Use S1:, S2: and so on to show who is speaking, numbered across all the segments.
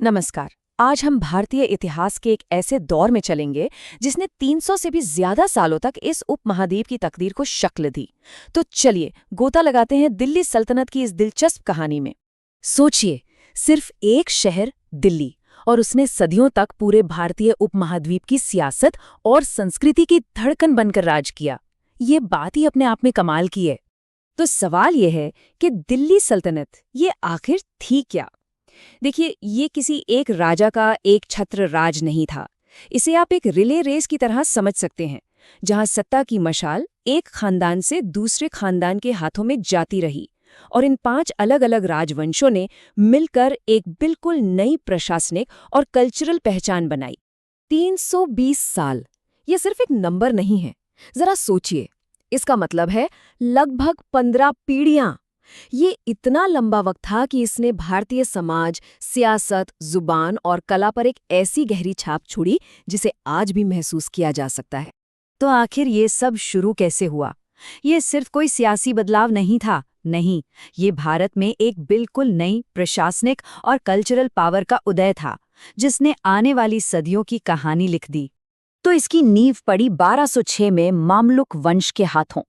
S1: नमस्कार। आज हम भारतीय इतिहास के एक ऐसे दौर में चलेंगे जिसने 300 से भी ज्यादा सालों तक इस उपमहाद्वीप की तकदीर को शक्ल दी। तो चलिए गोता लगाते हैं दिल्ली सल्तनत की इस दिलचस्प कहानी में। सोचिए, सिर्फ एक शहर दिल्ली, और उसने सदियों तक पूरे भारतीय उपमहाद्वीप की सियासत और संस्कृति की धड़कन बनकर राज किया। ये बात ही अपने आप में कमाल की है। तो सवाल यह है कि दिल्ली सल्तनत ये आखिर थी क्या? देखिए, ये किसी एक राजा का एक छत्र राज नहीं था। इसे आप एक रिले रेस की तरह समझ सकते हैं, जहां सत्ता की मशाल एक खानदान से दूसरे खानदान के हाथों में जाती रही और इन 5 अलग-अलग राजवंशों ने मिलकर एक बिल्कुल नई प्रशासनिक और कल्चरल पहचान बनाई। 320 साल, ये सिर्फ एक नंबर नहीं है। जरा सोचिए, इसका मतलब है लगभग 15 पीढ़ियां। ये इतना लंबा वक्त था कि इसने भारतीय समाज, सियासत, जुबान और कला पर एक ऐसी गहरी छाप छोड़ी जिसे आज भी महसूस किया जा सकता है। तो आखिर ये सब शुरू कैसे हुआ? ये सिर्फ कोई सियासी बदलाव नहीं था। नहीं, ये भारत में एक बिल्कुल नई प्रशासनिक और कल्चरल पावर का उदय था, जिसने आने वाली सदियों की कहानी लिख दी। तो इसकी नींव पड़ी 1206 में मामलुक वंश के हाथों।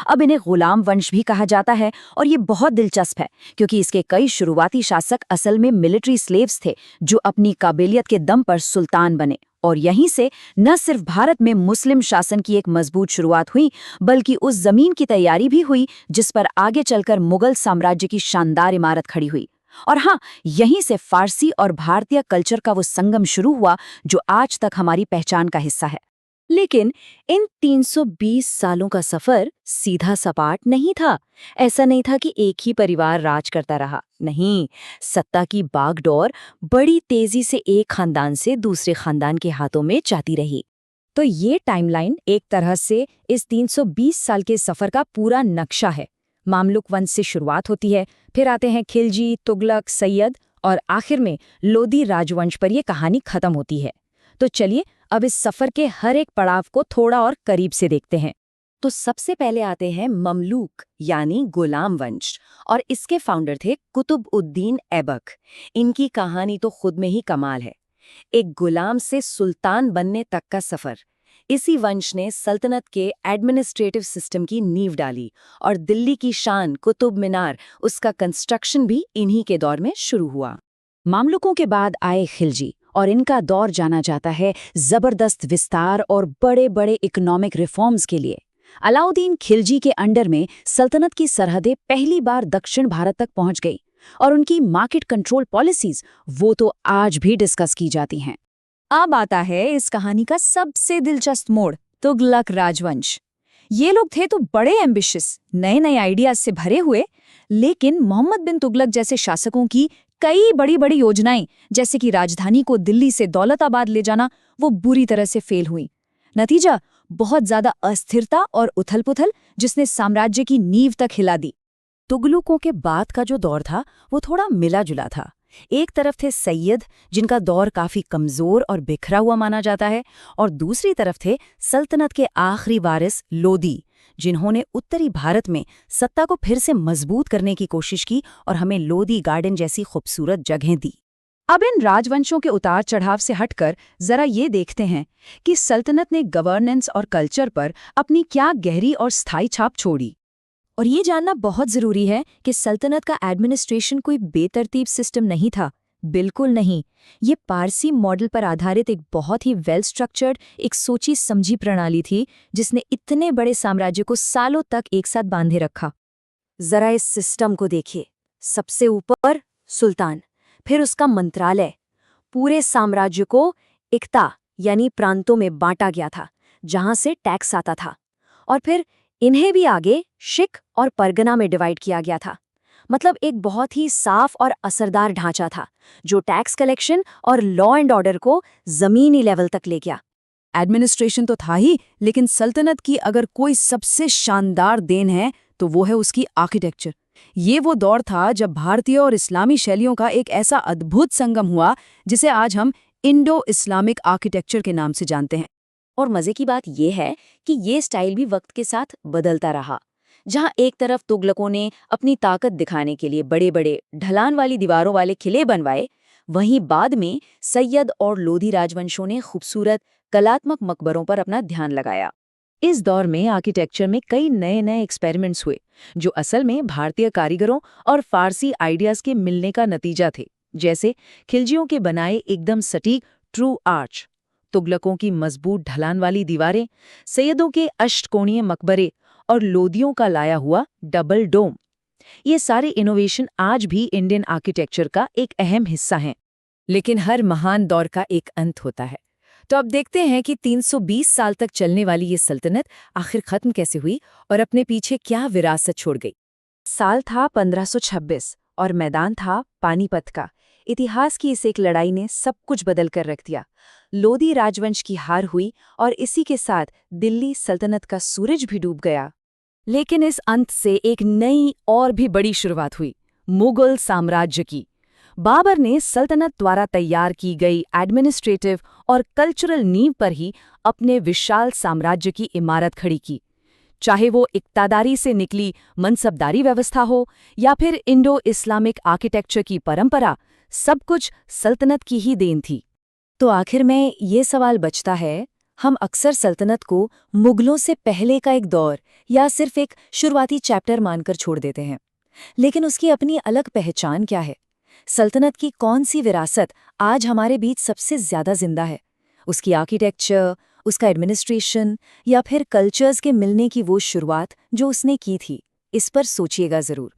S1: अब इन्हें गुलाम वंश भी कहा जाता है, और ये बहुत दिलचस्प है क्योंकि इसके कई शुरुआती शासक असल में मिलिट्री स्लेव्स थे जो अपनी काबिलियत के दम पर सुल्तान बने। और यहीं से न सिर्फ भारत में मुस्लिम शासन की एक मजबूत शुरुआत हुई, बल्कि उस जमीन की तैयारी भी हुई जिस पर आगे चलकर मुगल साम्राज्य की शानदार इमारत खड़ी हुई। और हाँ, यहीं से फारसी और भारतीय कल्चर का वो संगम शुरू हुआ जो आज तक हमारी पहचान का हिस्सा है। लेकिन इन 320 सालों का सफर सीधा सपाट नहीं था। ऐसा नहीं था कि एक ही परिवार राज करता रहा। नहीं, सत्ता की बागडोर बड़ी तेजी से एक खानदान से दूसरे खानदान के हाथों में जाती रही। तो ये टाइमलाइन एक तरह से इस 320 साल के सफर का पूरा नक्शा है। मामलुक वंश से शुरुआत होती है, फिर आते हैं खिलजी, तुगलक, सैयद, और आखिर में लोदी राजवंश पर यह कहानी खत्म होती है। तो चलिए अब इस सफर के हर एक पड़ाव को थोड़ा और करीब से देखते हैं। तो सबसे पहले आते हैं ममलूक यानी गुलाम वंश, और इसके फाउंडर थे कुतुब उद्दीन ऐबक। इनकी कहानी तो खुद में ही कमाल है। एक गुलाम से सुल्तान बनने तक का सफर। इसी वंश ने सल्तनत के एडमिनिस्ट्रेटिव सिस्टम की नींव डाली, और दिल्ली की शान कुतुब मीनार, उसका कंस्ट्रक्शन भी इन्हीं के दौर में शुरू हुआ। मामलुकों के बाद आए खिलजी, और इनका दौर जाना जाता है जबरदस्त विस्तार और बड़े बड़े इकोनॉमिक रिफॉर्म्स के लिए। अलाउद्दीन खिलजी के अंडर में सल्तनत की सरहदें पहली बार दक्षिण भारत तक पहुंच गई, और उनकी मार्केट कंट्रोल पॉलिसीज वो तो आज भी डिस्कस की जाती हैं। अब आता है इस कहानी का सबसे दिलचस्प मोड़, तुगलक राजवंश। ये लोग थे तो बड़े एम्बिशियस, नए नए आइडियाज से भरे हुए, लेकिन मोहम्मद बिन तुगलक जैसे शासकों की कई बड़ी बड़ी योजनाएं, जैसे कि राजधानी को दिल्ली से दौलताबाद ले जाना, वो बुरी तरह से फेल हुई। नतीजा, बहुत ज्यादा अस्थिरता और उथल-पुथल, जिसने साम्राज्य की नींव तक हिला दी। तुगलकों के बाद का जो दौर था वो थोड़ा मिला जुला था। एक तरफ थे सैयद, जिनका दौर काफी कमजोर और बिखरा हुआ माना जाता है, और दूसरी तरफ थे सल्तनत के आखिरी वारिस लोदी, जिन्होंने उत्तरी भारत में सत्ता को फिर से मजबूत करने की कोशिश की और हमें लोदी गार्डन जैसी खूबसूरत जगहें दी। अब इन राजवंशों के उतार चढ़ाव से हटकर जरा ये देखते हैं कि सल्तनत ने गवर्नेंस और कल्चर पर अपनी क्या गहरी और स्थायी छाप छोड़ी। और ये जानना बहुत जरूरी है कि सल्तनत का एडमिनिस्ट्रेशन कोई बेतरतीब सिस्टम नहीं था। बिल्कुल नहीं। ये पारसी मॉडल पर आधारित एक बहुत ही वेल स्ट्रक्चर्ड, एक सोची समझी प्रणाली थी, जिसने इतने बड़े साम्राज्य को सालों तक एक साथ बांधे रखा। जरा इस सिस्टम को देखिए। सबसे ऊपर सुल्तान, फिर उसका मंत्रालय। पूरे साम्राज्य को इक्ता यानी प्रांतों में बांटा गया था, जहां से टैक्स आता था, और फिर इन्हें भी आगे शिक और परगना में डिवाइड किया गया था। मतलब एक बहुत ही साफ और असरदार ढांचा था जो टैक्स कलेक्शन और लॉ एंड ऑर्डर को जमीनी लेवल तक ले गया। एडमिनिस्ट्रेशन तो था ही, लेकिन सल्तनत की अगर कोई सबसे शानदार देन है तो वो है उसकी आर्किटेक्चर। ये वो दौर था जब भारतीय और इस्लामी शैलियों का एक ऐसा अद्भुत संगम हुआ जिसे आज हम इंडो इस्लामिक आर्किटेक्चर के नाम से जानते हैं। और मजे की बात यह है कि ये स्टाइल भी वक्त के साथ बदलता रहा। जहां एक तरफ तुगलकों ने अपनी ताकत दिखाने के लिए बड़े बड़े ढलान वाली दीवारों वाले किले बनवाए,
S2: वहीं बाद में सैयद और लोधी राजवंशों ने खूबसूरत कलात्मक मकबरों पर अपना ध्यान लगाया। इस दौर में आर्किटेक्चर में कई नए नए एक्सपेरिमेंट्स हुए, जो असल में भारतीय कारीगरों और फारसी आइडियाज के मिलने का नतीजा थे। जैसे खिलजियों के बनाए एकदम सटीक ट्रू आर्च, तुगलकों की मजबूत ढलान वाली दीवारें, सैयदों के अष्टकोणीय मकबरे और लोदियों का लाया हुआ डबल डोम। ये सारे इनोवेशन आज भी इंडियन आर्किटेक्चर का एक अहम हिस्सा हैं।
S1: लेकिन हर महान दौर का एक अंत होता है। तो अब देखते हैं कि 320 साल तक चलने वाली ये सल्तनत आखिर खत्म कैसे हुई और अपने पीछे क्या विरासत छोड़ गई।
S2: साल था 1526 और मैदान था पानीपत का। इतिहास की इस एक लड़ाई ने सब कुछ बदल कर रख दिया। लोधी राजवंश की हार हुई और इसी के साथ दिल्ली सल्तनत का सूरज भी डूब गया।
S1: लेकिन इस अंत से एक नई और भी बड़ी शुरुआत हुई, मुगल साम्राज्य की। बाबर ने सल्तनत द्वारा तैयार की गई एडमिनिस्ट्रेटिव और कल्चरल नींव पर ही अपने विशाल साम्राज्य की इमारत खड़ी की। चाहे वो इक्तादारी से निकली मनसबदारी व्यवस्था हो या फिर इंडो इस्लामिक आर्किटेक्चर की परंपरा, सब कुछ सल्तनत की ही देन थी।
S2: तो आखिर में ये सवाल बचता है, हम अक्सर सल्तनत को मुगलों से पहले का एक दौर या सिर्फ एक शुरुआती चैप्टर मानकर छोड़ देते हैं। लेकिन उसकी अपनी अलग पहचान क्या है? सल्तनत की कौन सी विरासत आज हमारे बीच सबसे ज्यादा जिंदा है? उसकी आर्किटेक्चर, उसका एडमिनिस्ट्रेशन या फिर कल्चर्स के मिलने की वो शुरुआत जो उसने की थी? इस पर सोचिएगा जरूर।